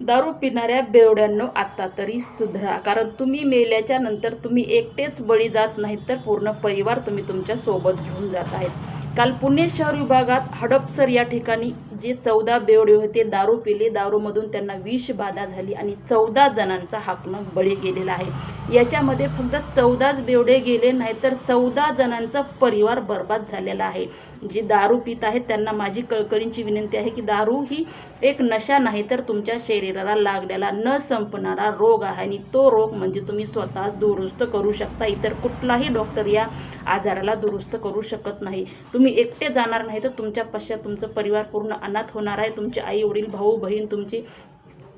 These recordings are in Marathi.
दारू पिणाऱ्या बेवड्यांनो आता तरी सुधरा, कारण तुम्ही मेल्याच्या नंतर तुम्ही एकटेच बळी जात नाहीत तर पूर्ण परिवार तुम्ही तुमच्या सोबत घेऊन जात आहेत. काल पुणे शहर विभागात हडपसर या ठिकाणी जे 14 बेवडे होते, दारू पिले, दारूमधून त्यांना विषबाधा झाली आणि 14 जणांचा हाकणं बळी गेलेला आहे. याच्यामध्ये फक्त 14च बेवडे गेले नाही तर 14 जणांचा परिवार बर्बाद झालेला आहे. जे दारू पित आहेत त्यांना माझी कळकळीची विनंती आहे की दारू ही एक नशा नाही तर तुमच्या शरीराला लागलेला न संपणारा रोग आहे आणि तो रोग म्हणजे तुम्ही स्वतः दुरुस्त करू शकता. इतर कुठलाही डॉक्टर या आजाराला दुरुस्त करू शकत नाही. तुम्ही एकटे जाणार नाही तर तुमच्या पश्चात तुमचं परिवार पूर्ण अनाथ होणार आहे. तुमचे आई वडील, भाऊ बहीण, तुमची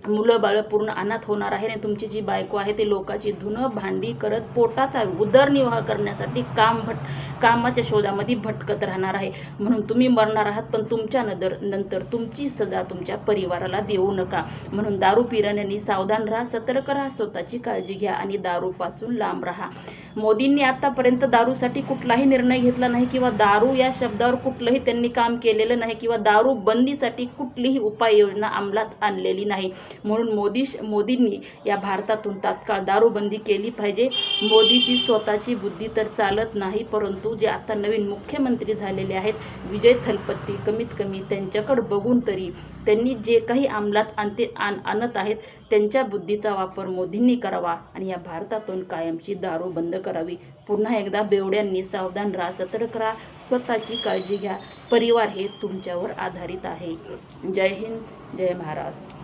मुलं बाळं पूर्ण अनाथ होणार आहे आणि तुमची जी बायको आहे ती लोकांची धुणं भांडी करत पोटाचा उदरनिर्वाह करण्यासाठी कामाच्या शोधामध्ये भटकत राहणार आहे. म्हणून तुम्ही मरणार आहात, पण तुमच्या नंतर तुमची सजा तुमच्या परिवाराला देऊ नका. म्हणून दारू पिणाऱ्यांनी सावधान राहा, सतर्क राहा, स्वतःची काळजी घ्या आणि दारूपासून लांब राहा. मोदींनी आतापर्यंत दारूसाठी कुठलाही निर्णय घेतला नाही किंवा दारू या शब्दावर कुठलंही त्यांनी काम केलेलं नाही किंवा दारू बंदीसाठी कुठलीही उपाययोजना अंमलात आणलेली नाही. म्हणून मोदींनी या भारतातून तात्काळ दारूबंदी केली पाहिजे. मोदीची स्वतःची बुद्धी तर चालत नाही, परंतु जे आता नवीन मुख्यमंत्री झालेले आहेत विजय थलपती, कमीत कमी त्यांच्याकडे बघून तरी त्यांनी जे काही अंमलात आणत आहेत त्यांच्या बुद्धीचा वापर मोदींनी करावा आणि या भारतातून कायमची दारू बंद करावी. पुन्हा एकदा बेवड्यांनी सावधान राहा, सतर्क राहा, स्वतःची काळजी घ्या. परिवार हे तुमच्यावर आधारित आहे. जय हिंद, जय महाराष्ट्र.